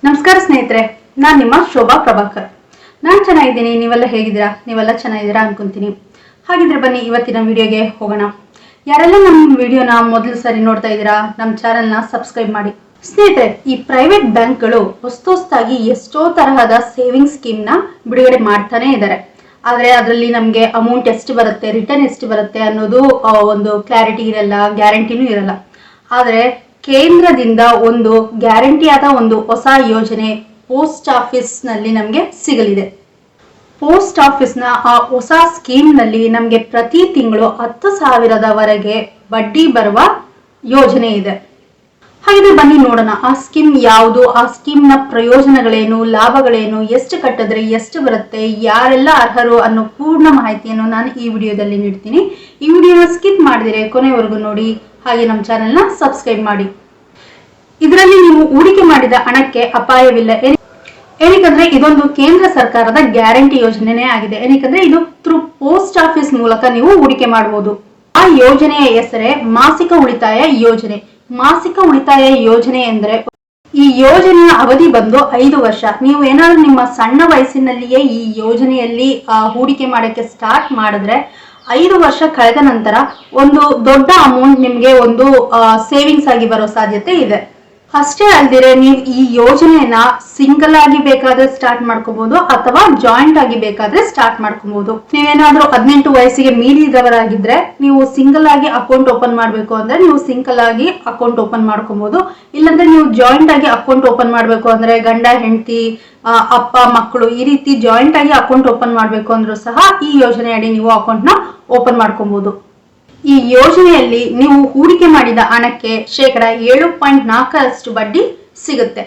ನಮಸ್ಕಾರ ಸ್ನೇಹಿತರೆ, ನಾನು ನಿಮ್ಮ ಶೋಭಾ ಪ್ರಭಾಕರ್. ನಾನು ಚೆನ್ನಾಗಿದ್ದೀನಿ. ನೀವೆಲ್ಲ ಹೇಗಿದ್ದೀರಾ? ನೀವೆಲ್ಲ ಚೆನ್ನಾಗಿದ್ದೀರಾ ಅನ್ಕೊಂತೀನಿ. ಹಾಗಿದ್ರೆ ಬನ್ನಿ ಇವತ್ತಿನ ವಿಡಿಯೋಗೆ ಹೋಗೋಣ. ಯಾರೆಲ್ಲ ನಮ್ಮ ವಿಡಿಯೋನ ಮೊದಲು ಸರಿ ನೋಡ್ತಾ ಇದ್ದೀರಾ, ನಮ್ಮ ಚಾನೆಲ್ನ ಸಬ್ಸ್ಕ್ರೈಬ್ ಮಾಡಿ. ಸ್ನೇಹಿತರೆ, ಈ ಪ್ರೈವೇಟ್ ಬ್ಯಾಂಕ್ಗಳು ಹೊಸದಾಗಿ ಎಷ್ಟೋ ತರಹದ ಸೇವಿಂಗ್ ಸ್ಕೀಮ್ನ ಬಿಡುಗಡೆ ಮಾಡ್ತಾನೆ ಇದ್ದಾರೆ. ಆದರೆ ಅದರಲ್ಲಿ ನಮಗೆ ಅಮೌಂಟ್ ಎಷ್ಟು ಬರುತ್ತೆ, ರಿಟರ್ನ್ ಎಷ್ಟು ಬರುತ್ತೆ ಅನ್ನೋದು ಒಂದು ಕ್ಲಾರಿಟಿ ಇರಲ್ಲ, ಗ್ಯಾರಂಟಿನೂ ಇರಲ್ಲ. ಆದರೆ ಕೇಂದ್ರದಿಂದ ಒಂದು ಗ್ಯಾರಂಟಿ ಆದ ಒಂದು ಹೊಸ ಯೋಜನೆ ಪೋಸ್ಟ್ ಆಫೀಸ್ ನಲ್ಲಿ ನಮಗೆ ಸಿಗಲಿದೆ. ಪೋಸ್ಟ್ ಆಫೀಸ್ನ ಆ ಹೊಸ ಸ್ಕೀಮ್ ನಲ್ಲಿ ನಮಗೆ ಪ್ರತಿ ತಿಂಗಳು 10,000ವರೆಗೆ ಬಡ್ಡಿ ಬರುವ ಯೋಜನೆ ಇದೆ. ಹಾಗಿದ್ರೆ ಬನ್ನಿ ನೋಡೋಣ ಆ ಸ್ಕೀಮ್ ಯಾವುದು, ಆ ಸ್ಕೀಮ್ ನ ಪ್ರಯೋಜನಗಳೇನು, ಲಾಭಗಳೇನು, ಎಷ್ಟು ಕಟ್ಟಿದ್ರೆ ಎಷ್ಟು ಬರುತ್ತೆ, ಯಾರೆಲ್ಲ ಅರ್ಹರು ಅನ್ನೋ ಪೂರ್ಣ ಮಾಹಿತಿಯನ್ನು ನಾನು ಈ ವಿಡಿಯೋದಲ್ಲಿ ನೀಡ್ತೀನಿ. ಈ ವಿಡಿಯೋನ ಸ್ಕಿಪ್ ಮಾಡಿದ್ರೆ ಕೊನೆವರೆಗೂ ನೋಡಿ, ಹಾಗೆ ನಮ್ಮ ಚಾನೆಲ್ನ ಸಬ್ಸ್ಕ್ರೈಬ್ ಮಾಡಿ. ಇದರಲ್ಲಿ ನೀವು ಹೂಡಿಕೆ ಮಾಡಿದ ಹಣಕ್ಕೆ ಅಪಾಯವಿಲ್ಲ. ಏನಕ್ಕಂದ್ರೆ ಇದೊಂದು ಕೇಂದ್ರ ಸರ್ಕಾರದ ಗ್ಯಾರಂಟಿ ಯೋಜನೆನೇ ಆಗಿದೆ. ಏನಕ್ಕಂದ್ರೆ ಇದು ಥ್ರೂ ಪೋಸ್ಟ್ ಆಫೀಸ್ ಮೂಲಕ ನೀವು ಹೂಡಿಕೆ ಮಾಡಬಹುದು. ಆ ಯೋಜನೆಯ ಹೆಸರೇ ಮಾಸಿಕ ಉಳಿತಾಯ ಯೋಜನೆ. ಮಾಸಿಕ ಉಳಿತಾಯ ಯೋಜನೆ ಎಂದ್ರೆ ಈ ಯೋಜನೆಯ ಅವಧಿ ಬಂದು 5 ವರ್ಷ. ನೀವು ಏನಾದ್ರೂ ನಿಮ್ಮ ಸಣ್ಣ ವಯಸ್ಸಿನಲ್ಲಿಯೇ ಈ ಯೋಜನೆಯಲ್ಲಿ ಹೂಡಿಕೆ ಮಾಡಕ್ಕೆ ಸ್ಟಾರ್ಟ್ ಮಾಡಿದ್ರೆ 5 ವರ್ಷ ಕಳೆದ ನಂತರ ಒಂದು ದೊಡ್ಡ ಅಮೌಂಟ್ ನಿಮ್ಗೆ ಒಂದು ಸೇವಿಂಗ್ಸ್ ಆಗಿ ಬರೋ ಸಾಧ್ಯತೆ ಇದೆ. ಅಷ್ಟೇ ಅಲ್ದಿರೆ ನೀವು ಈ ಯೋಜನೆಯನ್ನ ಸಿಂಗಲ್ ಆಗಿ ಬೇಕಾದ್ರೆ ಸ್ಟಾರ್ಟ್ ಮಾಡ್ಕೋಬಹುದು ಅಥವಾ ಜಾಯಿಂಟ್ ಆಗಿ ಬೇಕಾದ್ರೆ ಸ್ಟಾರ್ಟ್ ಮಾಡ್ಕೋಬಹುದು. ನೀವೇನಾದ್ರೂ 18 ವಯಸ್ಸಿಗೆ ಮೀರಿದವರಾಗಿದ್ರೆ ನೀವು ಸಿಂಗಲ್ ಆಗಿ ಅಕೌಂಟ್ ಓಪನ್ ಮಾಡ್ಬೇಕು ಅಂದ್ರೆ ನೀವು ಸಿಂಗಲ್ ಆಗಿ ಅಕೌಂಟ್ ಓಪನ್ ಮಾಡ್ಕೋಬಹುದು. ಇಲ್ಲಾಂದ್ರೆ ನೀವು ಜಾಯಿಂಟ್ ಆಗಿ ಅಕೌಂಟ್ ಓಪನ್ ಮಾಡ್ಬೇಕು ಅಂದ್ರೆ ಗಂಡ ಹೆಂಡತಿ ಅಪ್ಪ ಮಕ್ಕಳು ಈ ರೀತಿ ಜಾಯಿಂಟ್ ಆಗಿ ಅಕೌಂಟ್ ಓಪನ್ ಮಾಡ್ಬೇಕು ಅಂದ್ರೂ ಸಹ ಈ ಯೋಜನೆ ಅಡಿ ನೀವು ಅಕೌಂಟ್ ನ ಓಪನ್ ಮಾಡ್ಕೋಬಹುದು. ಈ ಯೋಜನೆಯಲ್ಲಿ ನೀವು ಹೂಡಿಕೆ ಮಾಡಿದ ಹಣಕ್ಕೆ 7.4% ಬಡ್ಡಿ ಸಿಗುತ್ತೆ.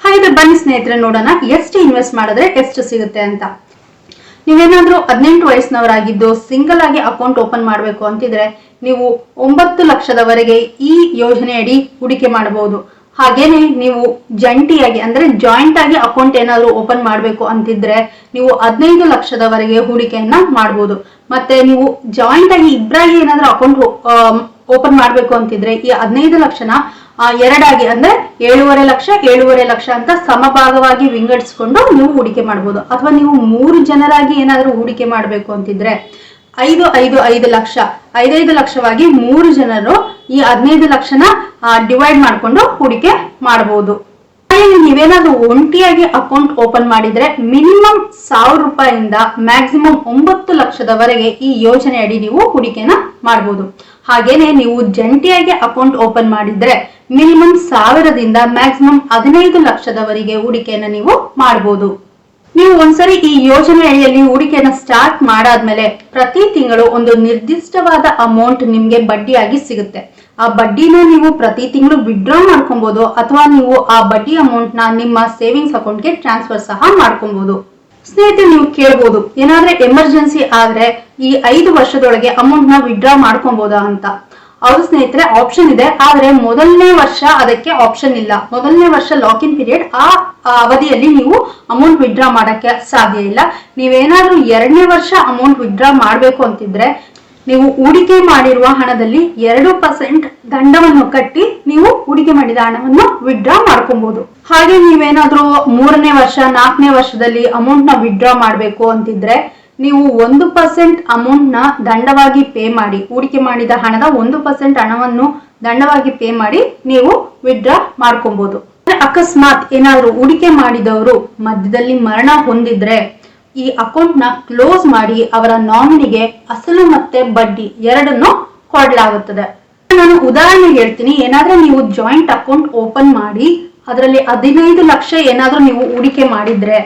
ಹಾಗಿದ್ರೆ ಬನ್ನಿ ಸ್ನೇಹಿತರೆ ನೋಡೋಣ ಎಷ್ಟು ಇನ್ವೆಸ್ಟ್ ಮಾಡಿದ್ರೆ ಎಷ್ಟು ಸಿಗುತ್ತೆ ಅಂತ. ನೀವೇನಾದ್ರೂ 18 ವಯಸ್ಸಿನವರಾಗಿದ್ದು ಸಿಂಗಲ್ ಆಗಿ ಅಕೌಂಟ್ ಓಪನ್ ಮಾಡಬೇಕು ಅಂತಿದ್ರೆ ನೀವು 9 ಲಕ್ಷದವರೆಗೆ ಈ ಯೋಜನೆಯಡಿ ಹೂಡಿಕೆ ಮಾಡಬಹುದು. ಹಾಗೇನೆ ನೀವು ಜಂಟಿಯಾಗಿ ಅಂದ್ರೆ ಜಾಯಿಂಟ್ ಆಗಿ ಅಕೌಂಟ್ ಏನಾದ್ರು ಓಪನ್ ಮಾಡಬೇಕು ಅಂತಿದ್ರೆ ನೀವು 15 ಲಕ್ಷದವರೆಗೆ ಹೂಡಿಕೆಯನ್ನ ಮಾಡಬಹುದು. ಮತ್ತೆ ನೀವು ಜಾಯಿಂಟ್ ಆಗಿ ಇಬ್ಬರಾಗಿ ಏನಾದ್ರೂ ಅಕೌಂಟ್ ಓಪನ್ ಮಾಡ್ಬೇಕು ಅಂತಿದ್ರೆ ಈ 15 ಲಕ್ಷನ ಎರಡಾಗಿ ಅಂದ್ರೆ 7.5 ಲಕ್ಷ ಅಂತ ಸಮಭಾಗವಾಗಿ ವಿಂಗಡಿಸಿಕೊಂಡು ನೀವು ಹೂಡಿಕೆ ಮಾಡಬಹುದು. ಅಥವಾ ನೀವು 3 ಜನರಾಗಿ ಏನಾದ್ರೂ ಹೂಡಿಕೆ ಮಾಡಬೇಕು ಅಂತಿದ್ರೆ 5 ಲಕ್ಷವಾಗಿ 3 ಜನರು ಈ 15 ಲಕ್ಷನ ಡಿವೈಡ್ ಮಾಡ್ಕೊಂಡು ಹೂಡಿಕೆ ಮಾಡಬಹುದು. ನೀವೇನಾದ್ರೂ ಒಂಟಿಯಾಗಿ ಅಕೌಂಟ್ ಓಪನ್ ಮಾಡಿದ್ರೆ ಮಿನಿಮಮ್ 1,000 ರೂಪಾಯಿಂದ ಮ್ಯಾಕ್ಸಿಮಮ್ 9 ಲಕ್ಷದವರೆಗೆ ಈ ಯೋಜನೆ ಅಡಿ ನೀವು ಹೂಡಿಕೆನ ಮಾಡಬಹುದು. ಹಾಗೇನೆ ನೀವು ಜಂಟಿಯಾಗಿ ಅಕೌಂಟ್ ಓಪನ್ ಮಾಡಿದ್ರೆ ಮಿನಿಮಮ್ 1,000ದಿಂದ ಮ್ಯಾಕ್ಸಿಮಮ್ 15 ಲಕ್ಷದವರೆಗೆ ಹೂಡಿಕೆಯನ್ನ ನೀವು ಮಾಡಬಹುದು. ನೀವು ಒಂದ್ಸರಿ ಈ ಯೋಜನೆ ಅಡಿಯಲ್ಲಿ ಹೂಡಿಕೆಯನ್ನ ಸ್ಟಾರ್ಟ್ ಮಾಡಾದ್ಮೇಲೆ ಪ್ರತಿ ತಿಂಗಳು ಒಂದು ನಿರ್ದಿಷ್ಟವಾದ ಅಮೌಂಟ್ ನಿಮ್ಗೆ ಬಡ್ಡಿಯಾಗಿ ಸಿಗುತ್ತೆ. ಆ ಬಡ್ಡಿನ ನೀವು ಪ್ರತಿ ತಿಂಗಳು ವಿಡ್ರಾ ಮಾಡ್ಕೊಬಹುದು ಅಥವಾ ನೀವು ಆ ಬಡ್ಡಿ ಅಮೌಂಟ್ ನ ನಿಮ್ಮ ಸೇವಿಂಗ್ಸ್ ಅಕೌಂಟ್ಗೆ ಟ್ರಾನ್ಸ್ಫರ್ ಸಹ ಮಾಡ್ಕೊಬಹುದು. ಸ್ನೇಹಿತರೆ, ನೀವು ಕೇಳ್ಬೋದು ಏನಾದ್ರೆ ಎಮರ್ಜೆನ್ಸಿ ಆದ್ರೆ ಈ 5 ವರ್ಷದೊಳಗೆ ಅಮೌಂಟ್ ನ ವಿಡ್ರಾ ಮಾಡ್ಕೊಬಹುದಾ ಅಂತ. ಹೌದು ಸ್ನೇಹಿತರೆ, ಆಪ್ಷನ್ ಇದೆ. ಆದ್ರೆ ಮೊದಲನೇ ವರ್ಷ ಅದಕ್ಕೆ ಆಪ್ಷನ್ ಇಲ್ಲ. ಮೊದಲನೇ ವರ್ಷ ಲಾಕ್ ಇನ್ ಪೀರಿಯಡ್, ಆ ಅವಧಿಯಲ್ಲಿ ನೀವು ಅಮೌಂಟ್ ವಿಡ್ರಾ ಮಾಡಕ್ಕೆ ಸಾಧ್ಯ ಇಲ್ಲ. ನೀವೇನಾದ್ರೂ 2ನೇ ವರ್ಷ ಅಮೌಂಟ್ ವಿಡ್ರಾ ಮಾಡ್ಬೇಕು ಅಂತಿದ್ರೆ ನೀವು ಹೂಡಿಕೆ ಮಾಡಿರುವ ಹಣದಲ್ಲಿ 2% ದಂಡವನ್ನು ಕಟ್ಟಿ ನೀವು ಹೂಡಿಕೆ ಮಾಡಿದ ಹಣವನ್ನು ವಿಡ್ರಾ ಮಾಡ್ಕೊಬಹುದು. ಹಾಗೆ ನೀವೇನಾದ್ರೂ 3ನೇ ವರ್ಷ 4ನೇ ವರ್ಷದಲ್ಲಿ ಅಮೌಂಟ್ ನ ವಿಡ್ರಾ ಮಾಡ್ಬೇಕು ಅಂತಿದ್ರೆ ನೀವು 1% ಅಮೌಂಟ್ ನ ದಂಡವಾಗಿ ಪೇ ಮಾಡಿ, ಹೂಡಿಕೆ ಮಾಡಿದ ಹಣದ 1% ಹಣವನ್ನು ದಂಡವಾಗಿ ಪೇ ಮಾಡಿ ನೀವು ವಿಡ್ರಾ ಮಾಡ್ಕೊಬಹುದು. ಅಕಸ್ಮಾತ್ ಏನಾದ್ರೂ ಹೂಡಿಕೆ ಮಾಡಿದವರು ಮಧ್ಯದಲ್ಲಿ ಮರಣ ಹೊಂದಿದ್ರೆ ಈ ಅಕೌಂಟ್ ನ ಕ್ಲೋಸ್ ಮಾಡಿ ಅವರ ನಾಮಿನಿಗೆ ಅಸಲು ಮತ್ತೆ ಬಡ್ಡಿ ಎರಡನ್ನು ಕೊಡಲಾಗುತ್ತದೆ. ನಾನು ಉದಾಹರಣೆಗೆ ಹೇಳ್ತೀನಿ. ಏನಾದ್ರೂ ನೀವು ಜಾಯಿಂಟ್ ಅಕೌಂಟ್ ಓಪನ್ ಮಾಡಿ ಅದರಲ್ಲಿ 15 ಲಕ್ಷ ಏನಾದ್ರೂ ನೀವು ಹೂಡಿಕೆ ಮಾಡಿದ್ರೆ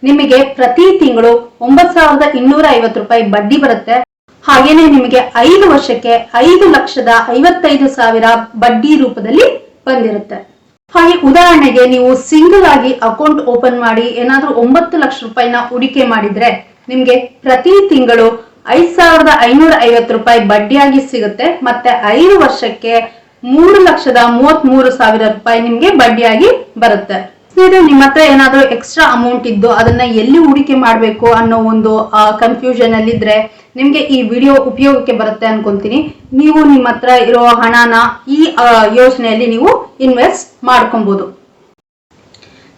ನಿಮಗೆ ಪ್ರತಿ ತಿಂಗಳು 9,250 ರೂಪಾಯಿ ಬಡ್ಡಿ ಬರುತ್ತೆ. ಹಾಗೇನೆ ನಿಮಗೆ 5 ವರ್ಷಕ್ಕೆ 5,55,000 ಬಡ್ಡಿ ರೂಪದಲ್ಲಿ ಬಂದಿರುತ್ತೆ. ಹಾಗೆ ಉದಾಹರಣೆಗೆ ನೀವು ಸಿಂಗಲ್ ಆಗಿ ಅಕೌಂಟ್ ಓಪನ್ ಮಾಡಿ ಏನಾದ್ರೂ 9 ಲಕ್ಷ ರೂಪಾಯಿನ ಹೂಡಿಕೆ ಮಾಡಿದ್ರೆ ನಿಮ್ಗೆ ಪ್ರತಿ ತಿಂಗಳು 5,550 ರೂಪಾಯಿ ಬಡ್ಡಿಯಾಗಿ ಸಿಗುತ್ತೆ. ಮತ್ತೆ 5 ವರ್ಷಕ್ಕೆ 3,33,000 ರೂಪಾಯಿ ನಿಮ್ಗೆ ಬಡ್ಡಿಯಾಗಿ ಬರುತ್ತೆ. ನಿಮ್ಮ ಹತ್ರ ಏನಾದ್ರೂ ಎಕ್ಸ್ಟ್ರಾ ಅಮೌಂಟ್ ಇದ್ದು ಅದನ್ನ ಎಲ್ಲಿ ಹೂಡಿಕೆ ಮಾಡಬೇಕು ಅನ್ನೋ ಒಂದು ಕನ್ಫ್ಯೂಷನ್ ಅಲ್ಲಿ ಇದ್ರೆ ನಿಮ್ಗೆ ಈ ವಿಡಿಯೋ ಉಪಯೋಗಕ್ಕೆ ಬರುತ್ತೆ ಅನ್ಕೊಂತೀನಿ. ನೀವು ನಿಮ್ಮ ಹತ್ರ ಇರೋ ಹಣನ ಈ ಯೋಜನೆಯಲ್ಲಿ ನೀವು ಇನ್ವೆಸ್ಟ್ ಮಾಡ್ಕೊಬಹುದು.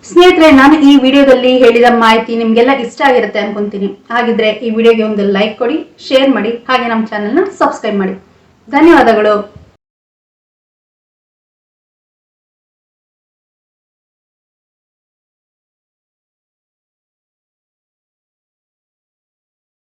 ಸ್ನೇಹಿತರೆ, ನಾನು ಈ ವಿಡಿಯೋದಲ್ಲಿ ಹೇಳಿದ ಮಾಹಿತಿ ನಿಮ್ಗೆಲ್ಲ ಇಷ್ಟ ಆಗಿರುತ್ತೆ ಅನ್ಕೊಂತೀನಿ. ಹಾಗಿದ್ರೆ ಈ ವಿಡಿಯೋಗೆ ಒಂದು ಲೈಕ್ ಕೊಡಿ, ಶೇರ್ ಮಾಡಿ, ಹಾಗೆ ನಮ್ಮ ಚಾನೆಲ್ನ ಸಬ್ಸ್ಕ್ರೈಬ್ ಮಾಡಿ. ಧನ್ಯವಾದಗಳು.